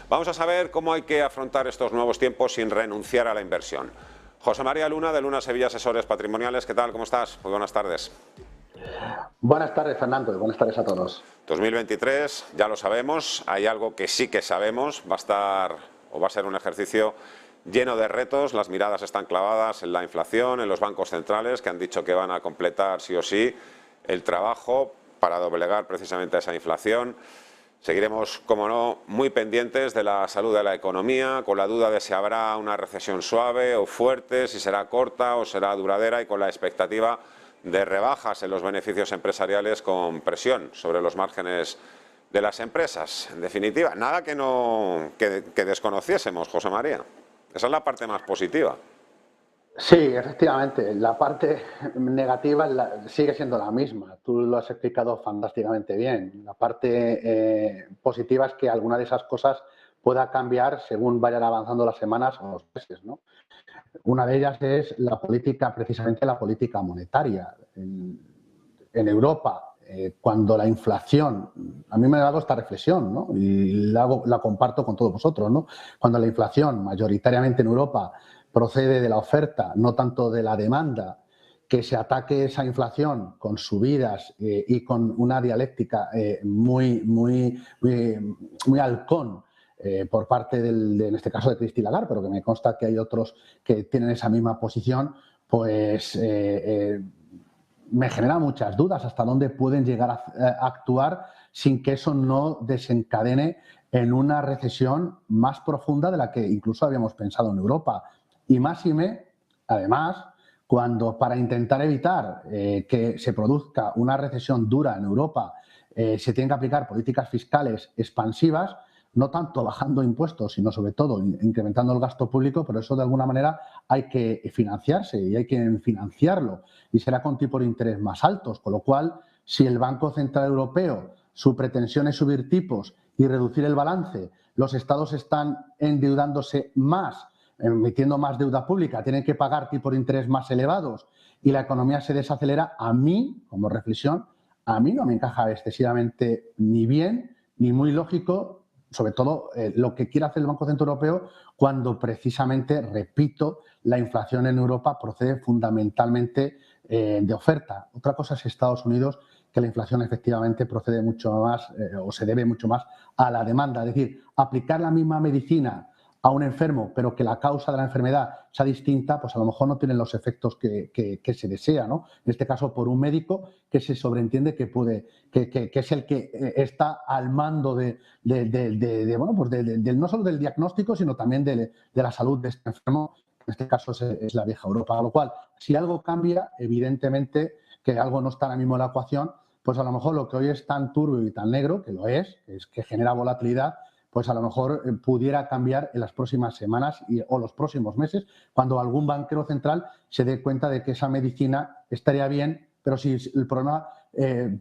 Vamos a saber cómo hay que afrontar estos nuevos tiempos sin renunciar a la inversión. José María Luna, de Luna Sevilla Asesores Patrimoniales. ¿Qué tal? ¿Cómo estás? Muy buenas tardes. Buenas tardes, Fernando, y buenas tardes a todos. 2023, ya lo sabemos, hay algo que sí que sabemos, va a ser un ejercicio lleno de retos. Las miradas están clavadas en la inflación, en los bancos centrales, que han dicho que van a completar sí o sí el trabajo para doblegar precisamente esa inflación. Seguiremos, como no, muy pendientes de la salud de la economía, con la duda de si habrá una recesión suave o fuerte, si será corta o será duradera, y con la expectativa de rebajas en los beneficios empresariales con presión sobre los márgenes de las empresas. En definitiva, nada que desconociésemos, José María. Esa es la parte más positiva. Sí, efectivamente, la parte negativa sigue siendo la misma. Tú lo has explicado fantásticamente bien. La parte positiva es que alguna de esas cosas pueda cambiar según vayan avanzando las semanas o los meses, ¿no? Una de ellas es la política, precisamente la política monetaria. En Europa, cuando la inflación, a mí me ha dado esta reflexión, ¿no? Y la comparto con todos vosotros, ¿no? Cuando la inflación mayoritariamente en Europa procede de la oferta, no tanto de la demanda, que se ataque esa inflación con subidas y con una dialéctica muy halcón por parte en este caso de Christine Lagarde, pero que me consta que hay otros que tienen esa misma posición, pues me genera muchas dudas hasta dónde pueden llegar a actuar sin que eso no desencadene en una recesión más profunda de la que incluso habíamos pensado en Europa. Y máxime, además, cuando para intentar evitar que se produzca una recesión dura en Europa se tienen que aplicar políticas fiscales expansivas, no tanto bajando impuestos, sino sobre todo incrementando el gasto público, pero eso de alguna manera hay que financiarse y hay que financiarlo y será con tipos de interés más altos, con lo cual, si el Banco Central Europeo, su pretensión es subir tipos y reducir el balance, los estados están endeudándose más, emitiendo más deuda pública, tienen que pagar tipos de interés más elevados y la economía se desacelera, a mí, como reflexión, a mí no me encaja excesivamente ni bien ni muy lógico, sobre todo lo que quiere hacer el Banco Central Europeo cuando precisamente, repito, la inflación en Europa procede fundamentalmente de oferta. Otra cosa es Estados Unidos, que la inflación efectivamente procede mucho más o se debe mucho más a la demanda. Es decir, aplicar la misma medicina a un enfermo, pero que la causa de la enfermedad sea distinta, pues a lo mejor no tienen los efectos que se desea, ¿no? En este caso, por un médico que se sobreentiende que es el que está al mando no solo del diagnóstico, sino también de la salud de este enfermo. En este caso es la vieja Europa. A lo cual, si algo cambia, evidentemente que algo no está ahora mismo en la ecuación, pues a lo mejor lo que hoy es tan turbio y tan negro, que lo es que genera volatilidad, pues a lo mejor pudiera cambiar en las próximas semanas o los próximos meses, cuando algún banquero central se dé cuenta de que esa medicina estaría bien, pero si el problema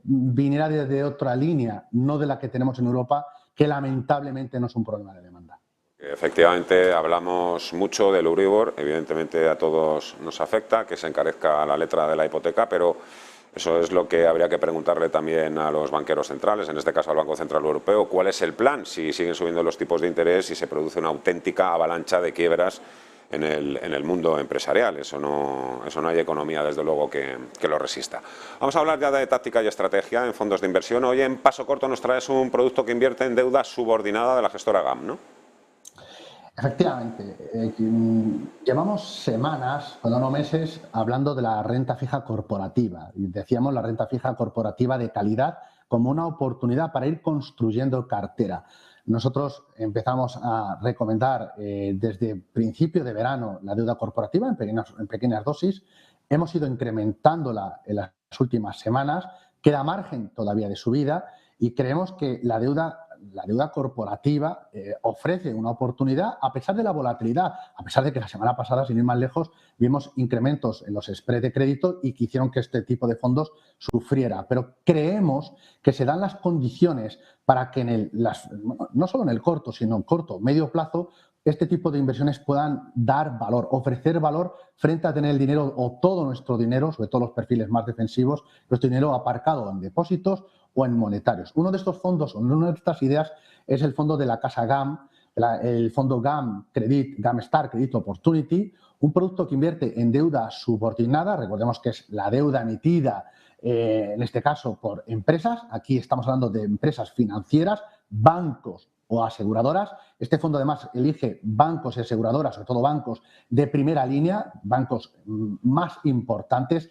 viniera de otra línea, no de la que tenemos en Europa, que lamentablemente no es un problema de demanda. Efectivamente, hablamos mucho del Euribor, evidentemente a todos nos afecta que se encarezca la letra de la hipoteca, pero eso es lo que habría que preguntarle también a los banqueros centrales, en este caso al Banco Central Europeo. ¿Cuál es el plan si siguen subiendo los tipos de interés y se produce una auténtica avalancha de quiebras en el mundo empresarial? Eso no hay economía, desde luego, que lo resista. Vamos a hablar ya de táctica y estrategia en fondos de inversión. Hoy en Paso Corto nos traes un producto que invierte en deuda subordinada de la gestora GAM, ¿no? Efectivamente, llevamos semanas, cuando no meses, hablando de la renta fija corporativa. Y decíamos la renta fija corporativa de calidad como una oportunidad para ir construyendo cartera. Nosotros empezamos a recomendar desde principio de verano la deuda corporativa en pequeñas dosis. Hemos ido incrementándola en las últimas semanas. Queda margen todavía de subida y creemos que la deuda corporativa ofrece una oportunidad a pesar de la volatilidad, a pesar de que la semana pasada, sin ir más lejos, vimos incrementos en los spreads de crédito y que hicieron que este tipo de fondos sufriera. Pero creemos que se dan las condiciones para que no solo en el corto, sino en corto, medio plazo, este tipo de inversiones puedan dar valor, ofrecer valor frente a tener el dinero o todo nuestro dinero, sobre todo los perfiles más defensivos, nuestro dinero aparcado en depósitos o en monetarios. Uno de estos fondos, o una de estas ideas, es el fondo de la casa GAM, el fondo GAM Star Credit Opportunity, un producto que invierte en deuda subordinada, recordemos que es la deuda emitida, en este caso por empresas, aquí estamos hablando de empresas financieras, bancos o aseguradoras. Este fondo además elige bancos y aseguradoras, sobre todo bancos de primera línea, bancos más importantes,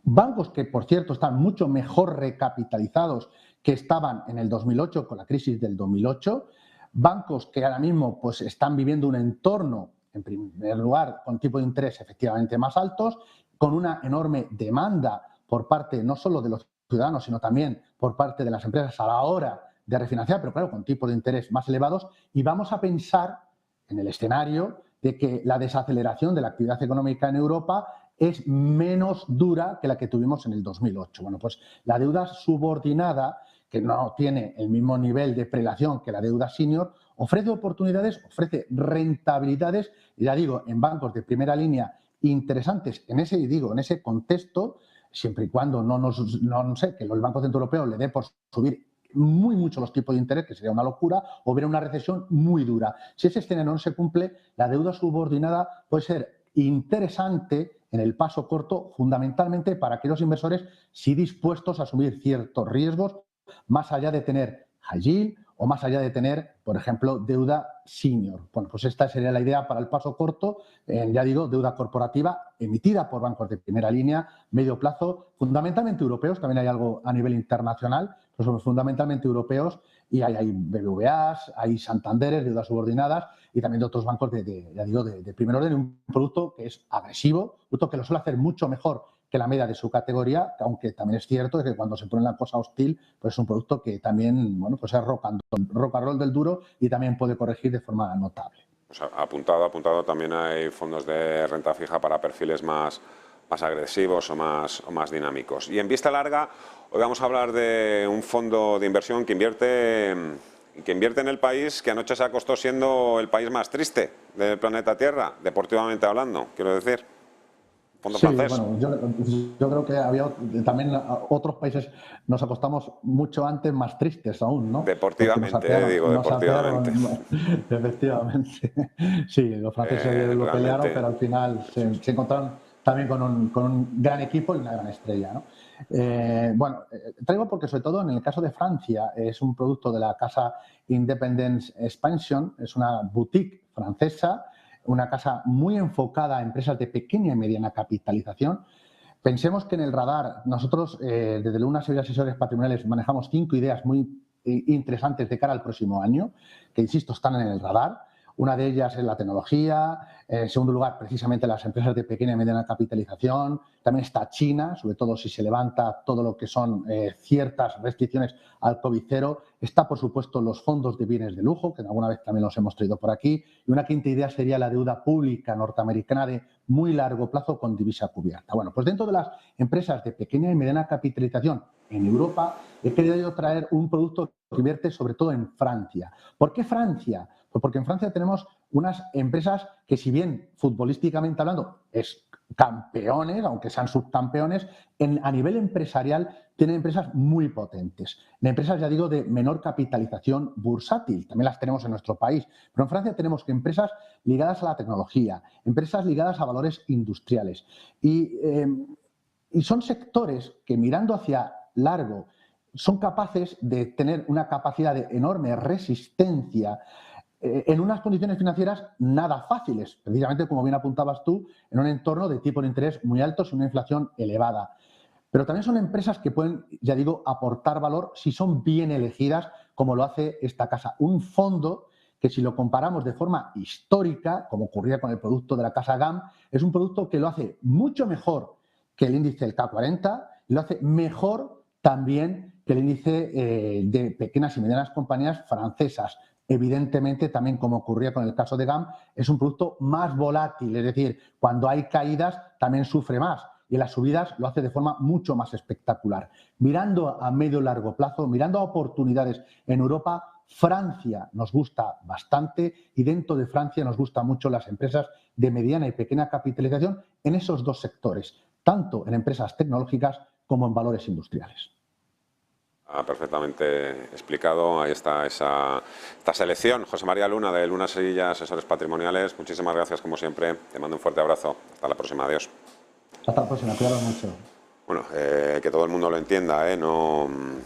bancos que, por cierto, están mucho mejor recapitalizados que estaban en el 2008 con la crisis del 2008, bancos que ahora mismo pues, están viviendo un entorno, en primer lugar, con tipos de interés efectivamente más altos, con una enorme demanda por parte no solo de los ciudadanos, sino también por parte de las empresas a la hora de refinanciar, pero claro, con tipos de interés más elevados, y vamos a pensar en el escenario de que la desaceleración de la actividad económica en Europa es menos dura que la que tuvimos en el 2008. Bueno, pues la deuda subordinada, que no tiene el mismo nivel de prelación que la deuda senior, ofrece oportunidades, ofrece rentabilidades, y ya digo, en bancos de primera línea interesantes en ese contexto, siempre y cuando no sé, que el Banco Central Europeo le dé por subir mucho los tipos de interés, que sería una locura, o hubiera una recesión muy dura. Si ese escenario no se cumple, la deuda subordinada puede ser interesante en el paso corto, fundamentalmente para aquellos inversores sí dispuestos a asumir ciertos riesgos, más allá de tener high yield o más allá de tener, por ejemplo, deuda senior. Bueno, pues esta sería la idea para el paso corto, ya digo, deuda corporativa emitida por bancos de primera línea, medio plazo, fundamentalmente europeos, también hay algo a nivel internacional, pero son fundamentalmente europeos, y hay BBVAs, hay Santanderes, deudas subordinadas, y también de otros bancos de primer orden, un producto que es agresivo, un producto que lo suele hacer mucho mejor que la media de su categoría, aunque también es cierto que cuando se pone la cosa hostil, pues es un producto que también, bueno, pues es rock and roll del duro y también puede corregir de forma notable. O sea, apuntado, también hay fondos de renta fija para perfiles más agresivos o más dinámicos. Y en vista larga, hoy vamos a hablar de un fondo de inversión que invierte en el país que anoche se acostó siendo el país más triste del planeta Tierra, deportivamente hablando, quiero decir. Fondo francés. Bueno, yo creo que había también otros países, nos acostamos mucho antes más tristes aún, ¿no? Deportivamente, deportivamente. Efectivamente. Sí, los franceses lo pelearon, pero al final se encontraron también con un gran equipo y una gran estrella, ¿no? Traigo porque sobre todo en el caso de Francia es un producto de la casa Independence Expansion, es una boutique francesa, una casa muy enfocada a empresas de pequeña y mediana capitalización. Pensemos que en el radar nosotros, desde una serie de asesores patrimoniales, manejamos 5 ideas muy interesantes de cara al próximo año, que, insisto, están en el radar. Una de ellas es la tecnología, en segundo lugar, precisamente las empresas de pequeña y mediana capitalización. También está China, sobre todo si se levanta todo lo que son ciertas restricciones al COVID-0. Está, por supuesto, los fondos de bienes de lujo, que alguna vez también los hemos traído por aquí. Y una quinta idea sería la deuda pública norteamericana de muy largo plazo con divisa cubierta. Bueno, pues dentro de las empresas de pequeña y mediana capitalización en Europa, he querido traer un producto que invierte sobre todo en Francia. ¿Por qué Francia? Pues porque en Francia tenemos unas empresas que, si bien futbolísticamente hablando es campeones, aunque sean subcampeones, a nivel empresarial tienen empresas muy potentes. Empresas, ya digo, de menor capitalización bursátil. También las tenemos en nuestro país. Pero en Francia tenemos que empresas ligadas a la tecnología, empresas ligadas a valores industriales. Y son sectores que, mirando hacia largo, son capaces de tener una capacidad de enorme resistencia en unas condiciones financieras nada fáciles, precisamente como bien apuntabas tú, en un entorno de tipos de interés muy altos y una inflación elevada. Pero también son empresas que pueden, ya digo, aportar valor si son bien elegidas, como lo hace esta casa. Un fondo que, si lo comparamos de forma histórica, como ocurría con el producto de la casa GAM, es un producto que lo hace mucho mejor que el índice del K40 y lo hace mejor también que el índice de pequeñas y medianas compañías francesas. Evidentemente, también como ocurría con el caso de GAM, es un producto más volátil, es decir, cuando hay caídas también sufre más y en las subidas lo hace de forma mucho más espectacular. Mirando a medio y largo plazo, mirando a oportunidades en Europa, Francia nos gusta bastante y dentro de Francia nos gustan mucho las empresas de mediana y pequeña capitalización en esos dos sectores, tanto en empresas tecnológicas como en valores industriales. Perfectamente explicado. Ahí está esta selección. José María Luna, de Luna Sevilla, Asesores Patrimoniales. Muchísimas gracias, como siempre. Te mando un fuerte abrazo. Hasta la próxima. Adiós. Hasta la próxima. Cuídalo mucho. Bueno, que todo el mundo lo entienda, ¿eh? No